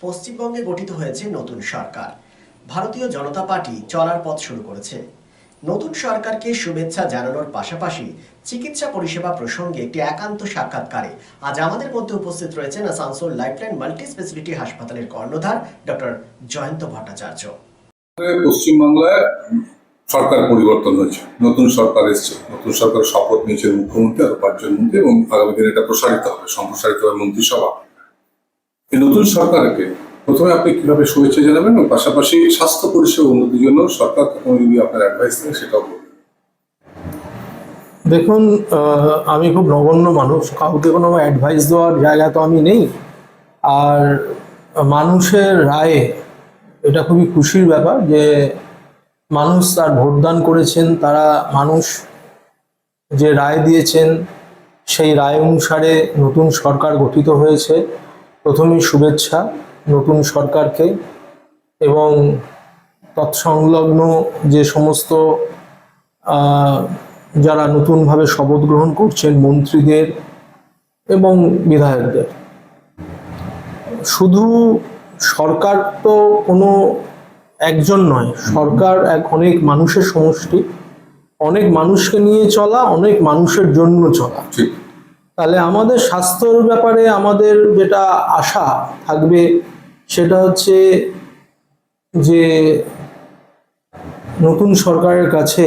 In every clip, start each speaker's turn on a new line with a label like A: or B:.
A: পশ্চিমবঙ্গে গঠিত হয়েছে নতুন সরকার। ভারতীয় জনতা পার্টি চলার পথ শুরু করেছে। নতুন সরকারকে শুভেচ্ছা জানানোর পাশাপাশি চিকিৎসা পরিষেবা প্রসঙ্গে একটি একান্ত সাক্ষাৎকারে আজ আমাদের মধ্যে উপস্থিত রয়েছেন আসানসোল লাইফলাইন মাল্টি স্পেশালিটি হাসপাতালের কর্ণধার ডক্টর জয়ন্ত ভট্টাচার্য।
B: পশ্চিমবাংলায় সরকার পরিবর্তন হয়েছে, নতুন সরকার এসছে, নতুন সরকার শপথ নিয়েছেন মুখ্যমন্ত্রী আর 5 জন মন্ত্রী, এবং আগামী দিনে এটা সম্প্রসারিত হবে মন্ত্রিসভা। এই নতুন সরকারকে প্রথমে আপনি কিভাবে শুভেচ্ছা জানাবেন এবং পাশাপাশি স্বাস্থ্য পরিষেবা উন্নতির জন্য সরকারকে কোনো যদি আপনার অ্যাডভাইস দেন সেটাও বলবেন।
C: দেখুন, আমি খুব নগণ্য মানুষ, কাউকে কোনো অ্যাডভাইস দেওয়ার জায়গা তো আমি নেই। আর মানুষের রায়ে এটা খুবই খুশির ব্যাপার যে মানুষ তার ভোটদান করেছেন, তারা মানুষ যে রায় দিয়েছেন সেই রায় অনুসারে নতুন সরকার গঠিত হয়েছে। প্রথমেই শুভেচ্ছা নতুন সরকারকে, এবং তৎসংলগ্ন যে সমস্ত যারা নতুনভাবে শপথ গ্রহণ করছেন মন্ত্রীদের এবং বিধায়কদের। শুধু সরকার তো কোনো একজন নয়, সরকার অনেক মানুষের সমষ্টি, অনেক মানুষকে নিয়ে চলা, অনেক মানুষের জন্য চলা। তাহলে আমাদের স্বাস্থ্যের ব্যাপারে আমাদের যেটা আশা থাকবে সেটা হচ্ছে যে নতুন সরকারের কাছে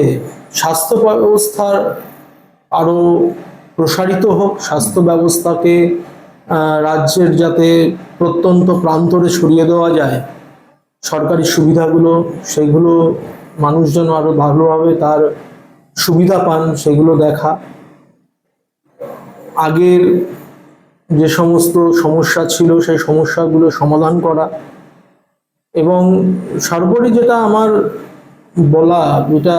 C: স্বাস্থ্য ব্যবস্থার আরও প্রসারিত হোক, স্বাস্থ্য ব্যবস্থাকে রাজ্যের যাতে প্রত্যন্ত প্রান্তরে ছড়িয়ে দেওয়া যায় সরকারি সুবিধাগুলো, সেগুলো মানুষ যেন আরও ভালোভাবে তার সুবিধা পান সেগুলো দেখা। আগের যে সমস্ত সমস্যা ছিল সেই সমস্যাগুলো সমাধান করা, এবং সর্বোপরি যেটা আমার বলা, যেটা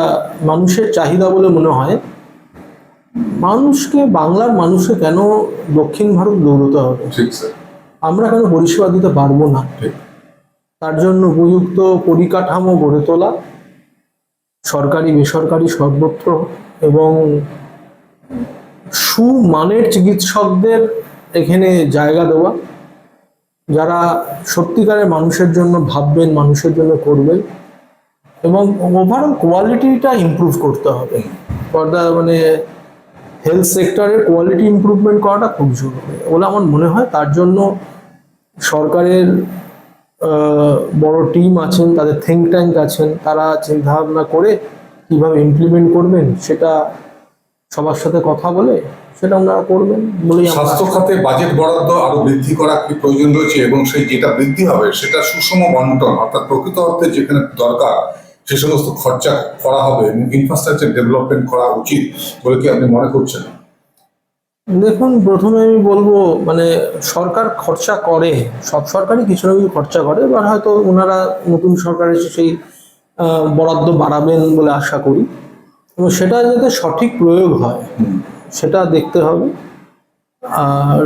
C: মানুষের চাহিদা বলে মনে হয়, বাংলার মানুষকে কেন দক্ষিণ ভারত দৌড়তে হবে? আমরা কেন পরিষেবা দিতে পারবো না? তার জন্য উপযুক্ত পরিকাঠামো গড়ে তোলা, সরকারি বেসরকারি সর্বত্র, এবং সুমানের চিকিৎসকদের এখানে জায়গা দেওয়া, যারা সত্যিকারের মানুষের জন্য ভাববেন, মানুষের জন্য করবেন, এবং ওভারঅল কোয়ালিটিটা ইমপ্রুভ করতে হবে। মানে হেলথ সেক্টরের কোয়ালিটি ইমপ্রুভমেন্ট করাটা খুব জরুরি বলে আমার মনে হয়। তার জন্য সরকারের বড় টিম আছেন, তাদের থিঙ্ক ট্যাঙ্ক আছেন, তারা চিন্তাভাবনা করে কীভাবে ইমপ্লিমেন্ট করবেন সেটা সবার সাথে কথা বলে সেটা ওনারা করবেন বলেই।
B: স্বাস্থ্য খাতে বাজেট বরাদ্দ আরো বৃদ্ধি করা কি প্রয়োজন রয়েছে, এবং সেই যেটা বৃদ্ধি হবে সেটা সুষম বন্টন, অর্থাৎ প্রকৃত অর্থে যেখানে দরকার সে সমস্ত খরচা করা হবে এবং ইনফ্রাস্ট্রাকচার ডেভেলপমেন্ট করা উচিত বলে কি আপনি মনে করছেন?
C: দেখুন, প্রথমে আমি বলবো, মানে সরকার খরচা করে, সব সরকারই কিছু না কিছু খরচা করে, এবার হয়তো ওনারা নতুন সরকার এসে সেই বরাদ্দ বাড়াবেন বলে আশা করি, এবং সেটা যাতে সঠিক প্রয়োগ হয় সেটা দেখতে হবে। আর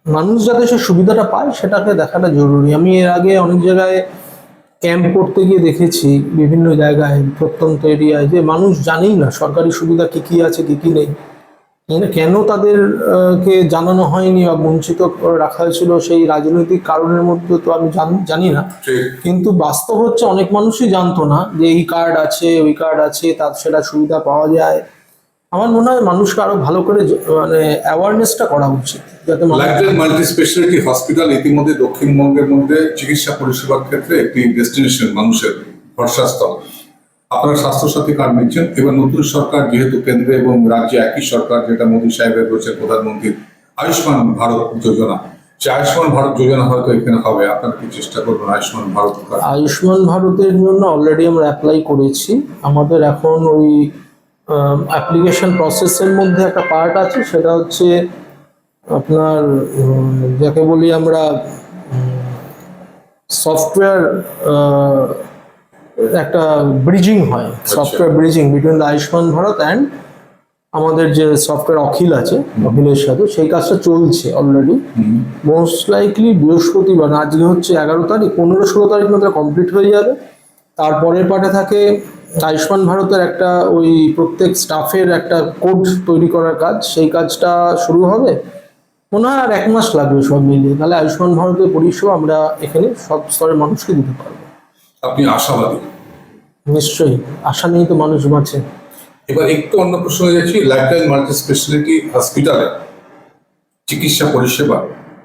C: মানুষ যাতে সে সুবিধাটা পায় সেটাকে দেখাটা জরুরি। আমি এর আগে অনেক জায়গায় ক্যাম্প করতে গিয়ে দেখেছি, বিভিন্ন জায়গায় প্রত্যন্ত এরিয়ায়, যে মানুষ জানেই না সরকারি সুবিধা কী কী আছে কী কী নেই, কেন তাদেরকে জানানো হয়নি বা বঞ্চিত রাখা হয়েছিল সেই রাজনৈতিক কারণের মধ্যে তো আমি জানি না, কিন্তু বাস্তব হচ্ছে অনেক মানুষই জানতো না যে এই কার্ড আছে, ওই কার্ড আছে, তার সেটা সুবিধা পাওয়া যায়। আমার মনে হয় মানুষকে আরো ভালো করে মানে অ্যাওয়ারনেসটা করা উচিত, যাতে
B: লাইফলাইন মাল্টি স্পেশালিটি হসপিটাল ইতিমধ্যে দক্ষিণবঙ্গের মধ্যে চিকিৎসা পরিষেবার ক্ষেত্রে একটি ডেস্টিনেশন, মানুষের ভরসাস্থল। আপনারা স্বাস্থ্যসাথী কার্ড নিচ্ছেন, এবার নতুন সরকার যেহেতু কেন্দ্রে এবং রাজ্যে একই সরকার, যেটা মোদী সাহেবের রয়েছে প্রধানমন্ত্রীর আয়ুষ্মান ভারত যোজনা, সে আয়ুষ্মান ভারত যোজনা হয়তো এখানে হবে। আপনারা কি চেষ্টা করবেন আয়ুষ্মান ভারত?
C: আয়ুষ্মান ভারতের জন্য অলরেডি আমরা অ্যাপ্লাই করেছি। আমাদের এখন ওই অ্যাপ্লিকেশন প্রসেসের মধ্যে একটা পার্ট আছে, সেটা হচ্ছে আপনার যাকে বলি আমরা সফটওয়্যার, একটা ব্রিজিং হয়, software bridging between the Ayushman Bharat and আমাদের যে সফটওয়্যার অখিল আছে, অখিলের সাথে সেই কাজটা চলছে অলরেডি। মোস্ট লাইকলি বৃহস্পতিবার, আজকে হচ্ছে 11 তারিখ, 15-16 তারিখ মধ্যে কমপ্লিট হয়ে যাবে। তারপরের পার্টে থাকে আয়ুষ্মান ভারতের একটা ওই প্রত্যেক স্টাফের একটা কোড তৈরি করার কাজ, সেই কাজটা শুরু হবে। মনে হয় আর 1 মাস লাগবে সব মিলিয়ে, তাহলে আয়ুষ্মান ভারতের পরিষেবা আমরা এখানে সব স্তরের মানুষকে দিতে পারবো।
B: আপনি আশাবাদী?
C: নিশ্চয়ই, আশা নিয়ে তো মানুষ বাঁচে।
B: এবার একটু অন্য প্রসঙ্গে যাচ্ছি। লাইফলাইন মাল্টি স্পেশালিটি হসপিটালে চিকিৎসা পরিষেবা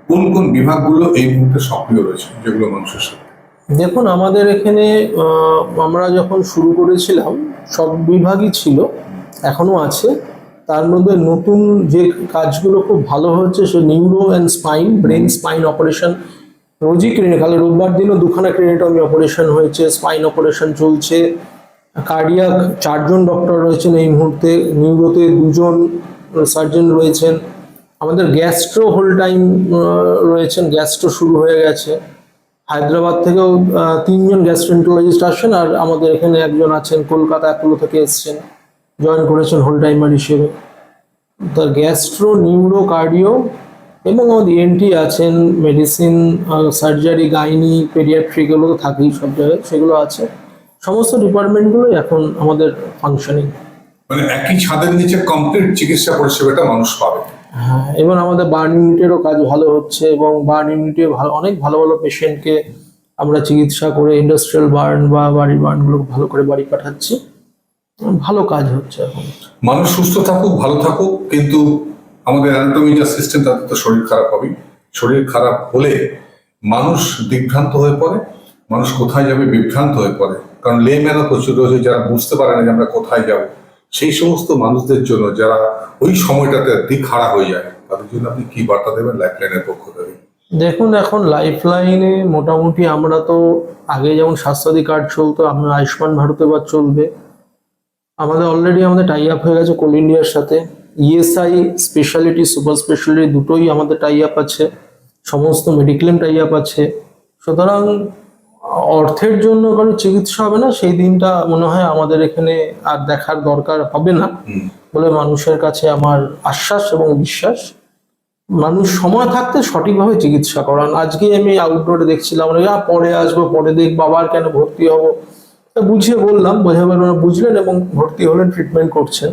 B: কোন কোন বিভাগগুলো এই মুহূর্তে সক্রিয় রয়েছে, যেগুলো মানুষের সাথে?
C: দেখুন, আমাদের এখানে আমরা যখন শুরু করেছিলাম সব বিভাগই ছিল, এখনো আছে। তার মধ্যে নতুন যে কাজগুলো খুব ভালো হচ্ছে সে neuro and spine, brain spine operation রোজই ক্লিনিক, কালে রোববার দিনও 2খানা ক্লিনিটমি অপারেশন হয়েছে, স্পাইন অপারেশন চলছে। কার্ডিয়াক 4 জন ডক্টর রয়েছেন এই মুহূর্তে, নিউরোতে 2 জন সার্জন রয়েছেন। আমাদের গ্যাস্ট্রো হোল টাইম রয়েছেন, গ্যাস্ট্রো শুরু হয়ে গেছে। হায়দ্রাবাদ থেকেও 3 জন গ্যাস্ট্রোএন্টারোলজিস্ট আসেন, আর আমাদের এখানে একজন আছেন কলকাতা অ্যাপোলো থেকে এসেছেন, জয়েন করেছেন হোল টাইমার হিসেবে। তার গ্যাস্ট্রো, নিউরো, কার্ডিও এবং আমাদের এনটি আছেন, মেডিসিন, সার্জারি, গাইনি, পেডিয়াট্রিক, এগুলো তো থাকেই সব জায়গায়, সেগুলো আছে। সমস্ত ডিপার্টমেন্টগুলোই এখন আমাদের ফাংশনিং।
B: মানে একই ছাদের নিচে কমপ্লিট চিকিৎসা পরিষেবাটা মানুষ পাবে।
C: হ্যাঁ, এবং আমাদের বার্ন ইউনিটেরও কাজ ভালো হচ্ছে, এবং বার্ন ইউনিটে অনেক ভালো ভালো পেশেন্টকে আমরা চিকিৎসা করে ইন্ডাস্ট্রিয়াল বার্ন বা বাড়ির বার্নগুলো ভালো করে বাড়ি পাঠাচ্ছি। ভালো কাজ হচ্ছে এখন।
B: মানুষ সুস্থ থাকুক, ভালো থাকুক, কিন্তু আমাদের অ্যানাটমি যা সিস্টেম, তাতে তো শরীর খারাপ হবেই। শরীর খারাপ হলে মানুষ দিগ্ভ্রান্ত হয়ে পড়ে, মানুষ কোথায় যাবে বিভ্রান্ত হয়ে পড়ে। কারণ লেম্যানও প্রচুর রয়েছে যারা বুঝতে পারে না যে আমরা কোথায় যাব। সেই সমস্ত মানুষদের জন্য যারা ওই সময়টাতে দিকহারা হয়ে যায়, তাদের জন্য আপনি কি বার্তা দেবেন লাইফলাইনের পক্ষ থেকে?
C: দেখুন, এখন লাইফলাইনে মোটামুটি আমরা তো আগে যেমন স্বাস্থ্যসাথী কার্ড চলতো, আমরা আয়ুষ্মান ভারত এবার চলবে। আমাদের অলরেডি আমাদের টাই আপ হয়ে গেছে কোল ইন্ডিয়ার সাথে। ইএসআই স্পেশালিটি, সুপার স্পেশালিটি দুটোই আমাদের টাই আপ আছে, সমস্ত মেডিক্লেম টাই আপ আছে। সুতরাং অর্থের জন্য কারো চিকিৎসা হবে না সেই দিনটা মনে হয় আমাদের এখানে আর দেখার দরকার হবে না বলে মানুষের কাছে আমার আশ্বাস এবং বিশ্বাস। মানুষ সময় থাকতে সঠিকভাবে চিকিৎসা করান। আজকে আমি আউটডোরে দেখছিলাম, পরে আসবো, পরে দেখবো, আবার কেন ভর্তি হবো। বুঝিয়ে বললাম, বোঝাবার বুঝলেন এবং ভর্তি হলেন, ট্রিটমেন্ট করছেন।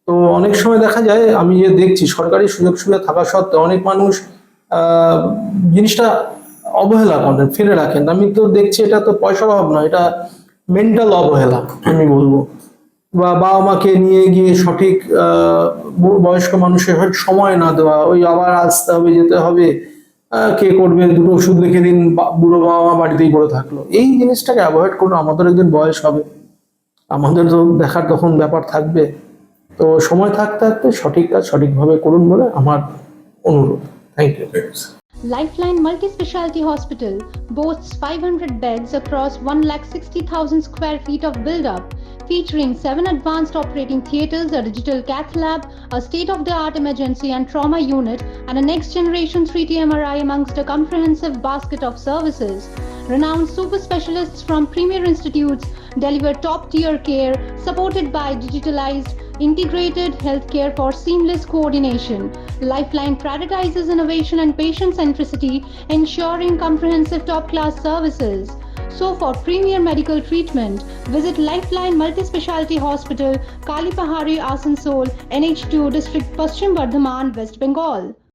C: তো অনেক সময় দেখা যায়, আমি যে দেখছি সরকারি সুযোগ সুবিধা থাকা সত্ত্বেও অনেক মানুষ জিনিসটা অবহেলা করেন, ফেলে রাখেন। আমি তো দেখছি এটা তো পয়সার অভাব নয়, এটা মেন্টাল অবহেলা আমি বলবো। বা বাবা মাকে নিয়ে গিয়ে সঠিক বয়স্ক মানুষের সময় না দেওয়া, ওই আবার আসতে হবে, যেতে হবে, কে করবে, 2টো ওষুধ লিখে দিন, বুড়ো বাবা মা বাড়িতেই পড়ে থাকলো। এই জিনিসটাকে অ্যাভয়েড করুন। আমাদের একদিন বয়স হবে, আমাদের তো দেখার তখন ব্যাপার থাকবে। তো সময় থাকতে থাকতে সঠিক কাজ সঠিকভাবে করুন বলে আমার অনুরোধ। Thank you.
D: Lifeline Multi-Speciality Hospital boasts 500 beds across 1,60,000 square feet of build-up, featuring 7 advanced operating theatres, a digital cath lab, a state-of-the-art emergency and trauma unit, and a next-generation 3D MRI amongst a comprehensive basket of services. Renowned super specialists from premier institutes deliver top-tier care, supported by digitalized, integrated healthcare for seamless coordination. Lifeline prioritizes innovation and patient centricity, ensuring comprehensive top-class services. So for premier medical treatment, visit Lifeline Multi-Speciality Hospital, Kalipahari, Asansol, NH2 District, Paschim Bardhaman, West Bengal.